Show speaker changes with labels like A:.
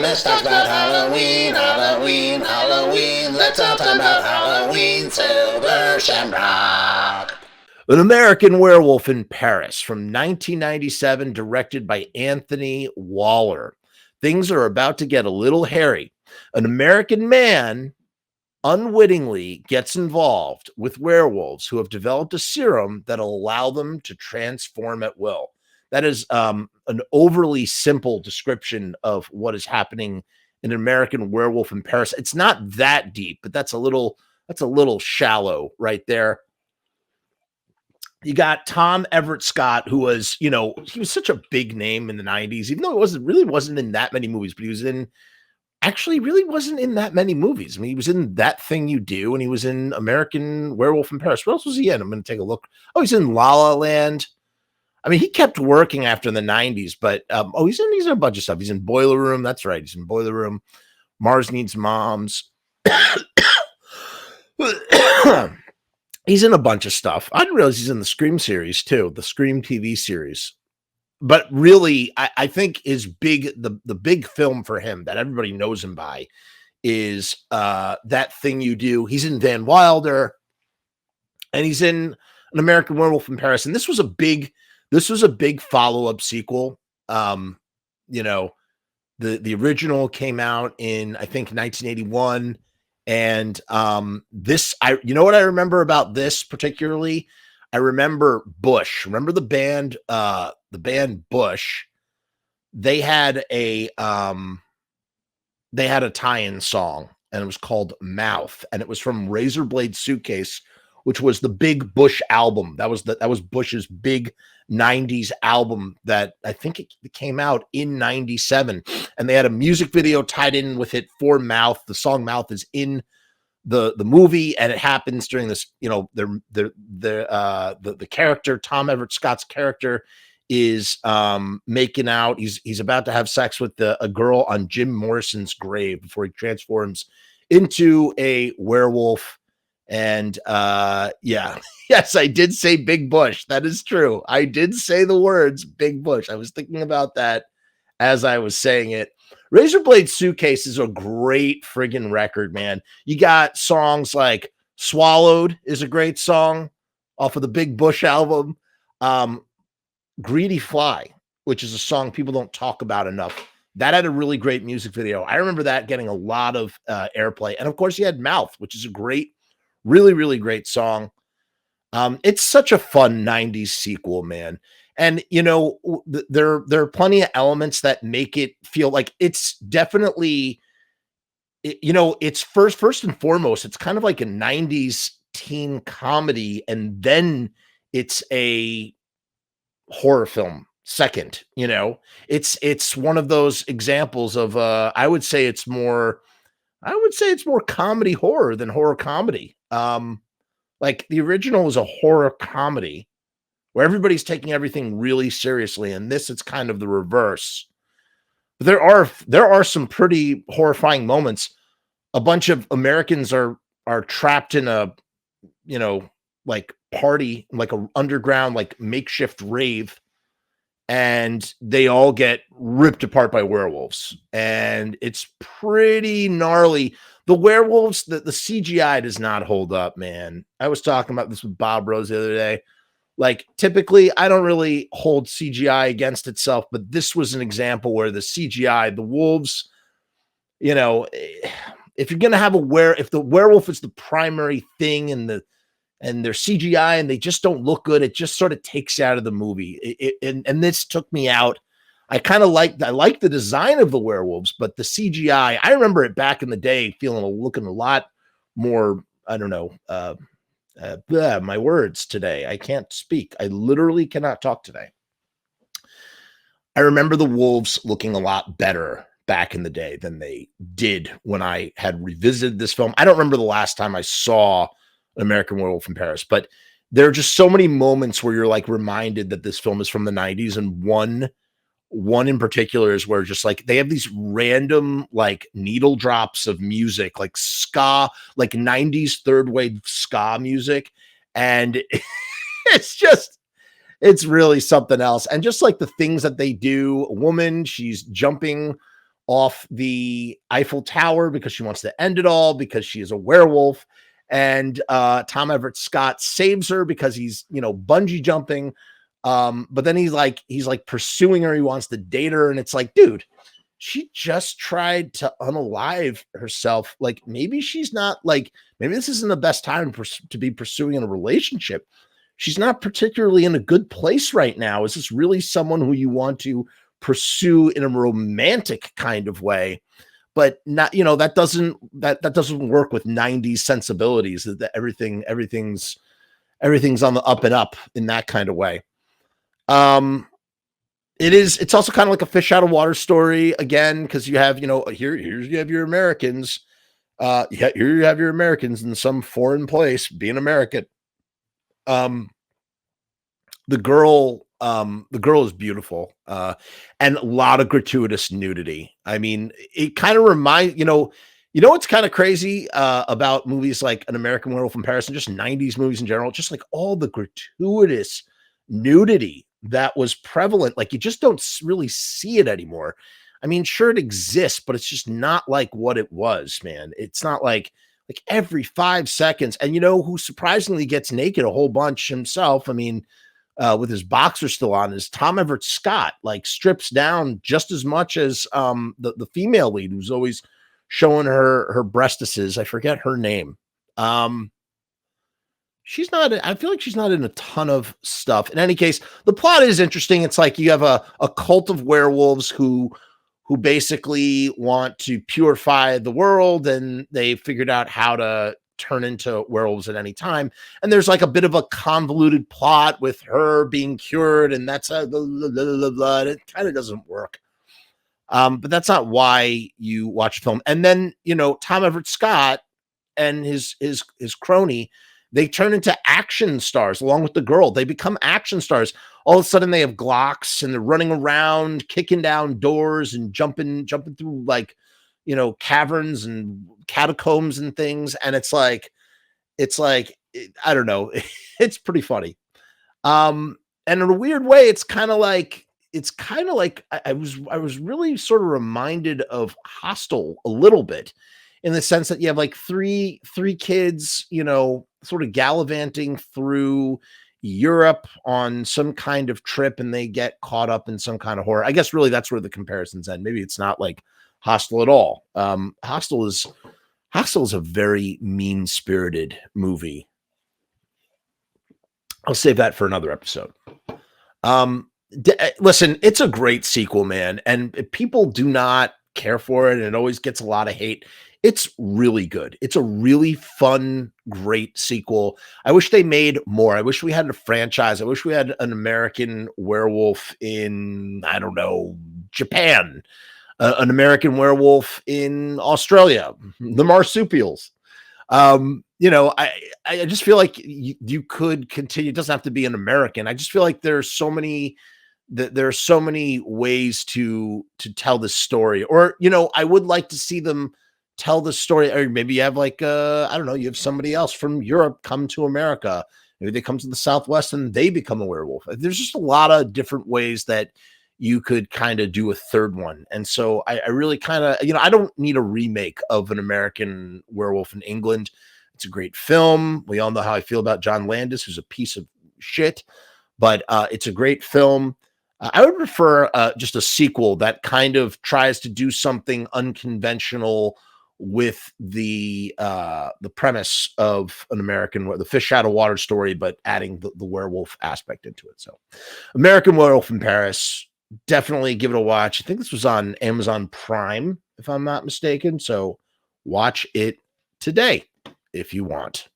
A: Frumess talks about Halloween, Halloween, Halloween. Let's all talk about Halloween, Silver Shamrock.
B: An American Werewolf in Paris from 1997, directed by Anthony Waller. Things are about to get a little hairy. An American man unwittingly gets involved with werewolves who have developed a serum that'll allow them to transform at will. That is an overly simple description of what is happening in An American Werewolf in Paris. It's not that deep, but that's a little shallow right there. You got Tom Everett Scott, who was, he was such a big name in the 90s, even though it wasn't in that many movies, but he really wasn't in that many movies. I mean, he was in That Thing You Do, and he was in American Werewolf in Paris. What else was he in? I'm going to take a look. Oh, he's in La La Land. I mean, he kept working after the 90s, but he's in a bunch of stuff. He's in Boiler Room. That's right. He's in Boiler Room. Mars Needs Moms. He's in a bunch of stuff. I didn't realize he's in the Scream series too, the Scream TV series. But really, I think the big film for him that everybody knows him by is That Thing You Do. He's in Van Wilder, and he's in An American Werewolf in Paris. And this was a big follow-up sequel. The original came out in, I think, 1981. And what I remember about this particularly? I remember Bush. Remember the band Bush? They had a tie-in song, and it was called Mouth, and it was from Razorblade Suitcase, which was the big Bush album. That was Bush's big 90s album that I think it came out in 97, and they had a music video tied in with it for Mouth. The song Mouth is in the movie, and it happens during this, the character, Tom Everett Scott's character, is making out. He's about to have sex with a girl on Jim Morrison's grave before he transforms into a werewolf. And yes, I did say Big Bush. That is true. I did say the words Big Bush. I was thinking about that as I was saying it. Razorblade Suitcase is a great friggin' record, man. You got songs like Swallowed is a great song off of the Big Bush album. Greedy Fly, which is a song people don't talk about enough. That had a really great music video. I remember that getting a lot of airplay. And of course, you had Mouth, which is a great, really, really great song. It's such a fun 90s sequel, man. And, there are plenty of elements that make it feel like it's definitely, it's first and foremost, it's kind of like a 90s teen comedy. And then it's a horror film second, it's one of those examples of, I would say it's more comedy horror than horror comedy. Like the original was a horror comedy where everybody's taking everything really seriously, and it's kind of the reverse. But there are some pretty horrifying moments. A bunch of Americans are trapped in a party, like a underground, like makeshift rave, and they all get ripped apart by werewolves, and it's pretty gnarly. The werewolves, the CGI does not hold up, man. I was talking about this with Bob Rose the other day. Like, typically, I don't really hold CGI against itself, but this was an example where the CGI, the wolves, if you're going to have if the werewolf is the primary thing and their CGI and they just don't look good, it just sort of takes you out of the movie. And this took me out. I like the design of the werewolves, but the CGI, I remember it back in the day looking a lot more, I don't know, my words today. I can't speak. I literally cannot talk today. I remember the wolves looking a lot better back in the day than they did when I had revisited this film. I don't remember the last time I saw An American Werewolf in Paris, but there are just so many moments where you're like reminded that this film is from the 90s. And one in particular is where just like they have these random like needle drops of music, like ska, like 90s third wave ska music. And it's really something else. And just like the things that they do, a woman, she's jumping off the Eiffel Tower because she wants to end it all because she is a werewolf. And Tom Everett Scott saves her because he's, bungee jumping. But then he's like pursuing her. He wants to date her. And it's like, dude, she just tried to unalive herself. Like, maybe she's not maybe this isn't the best time to be pursuing a relationship. She's not particularly in a good place right now. Is this really someone who you want to pursue in a romantic kind of way? But not, that doesn't work with 90s sensibilities, that everything's on the up and up in that kind of way. It's also kind of like a fish out of water story again, because you have, here you have your Americans. Here you have your Americans in some foreign place being American. The girl is beautiful, and a lot of gratuitous nudity. I mean, it kind of reminds, what's kind of crazy about movies like An American Werewolf in Paris and just 90s movies in general, just like all the gratuitous nudity that was prevalent. Like, you just don't really see it anymore. I mean, sure, it exists, but it's just not like what it was, man. It's not like every 5 seconds. And who surprisingly gets naked a whole bunch himself, I mean, with his boxer still on, is Tom Everett Scott. Like, strips down just as much as the female lead, who's always showing her breastises. I forget her name. She's not, I feel like she's not in a ton of stuff. In any case, the plot is interesting. It's like you have a cult of werewolves who basically want to purify the world, and they figured out how to turn into werewolves at any time. And there's like a bit of a convoluted plot with her being cured, and that's it kind of doesn't work. But that's not why you watch a film. And then, Tom Everett Scott and his crony, they turn into action stars along with the girl. They become action stars. All of a sudden they have Glocks and they're running around, kicking down doors and jumping through caverns and catacombs and things. And it's like, I don't know. It's pretty funny. And in a weird way, it's kind of like I was really sort of reminded of Hostel a little bit, in the sense that you have like three kids, sort of gallivanting through Europe on some kind of trip, and they get caught up in some kind of horror. I guess really that's where the comparisons end. Maybe it's not like Hostel at all. Hostel is a very mean-spirited movie. I'll save that for another episode. Listen, it's a great sequel, man, and people do not care for it, and it always gets a lot of hate. It's really good. It's a really fun, great sequel. I wish they made more. I wish we had a franchise. I wish we had An American Werewolf in, I don't know, Japan, An American Werewolf in Australia, the marsupials. I just feel like you could continue. It doesn't have to be an American. I just feel like there are so many ways to tell this story. Or, I would like to see them tell the story. Or maybe you have I don't know, you have somebody else from Europe come to America. Maybe they come to the Southwest and they become a werewolf. There's just a lot of different ways that you could kind of do a third one. And so I really kind of, I don't need a remake of An American Werewolf in England. It's a great film. We all know how I feel about John Landis, who's a piece of shit, but it's a great film. I would prefer just a sequel that kind of tries to do something unconventional with the premise of the fish out of water story, but adding the werewolf aspect into it. So American Werewolf in Paris, definitely give it a watch. I think this was on Amazon Prime, if I'm not mistaken. So watch it today if you want.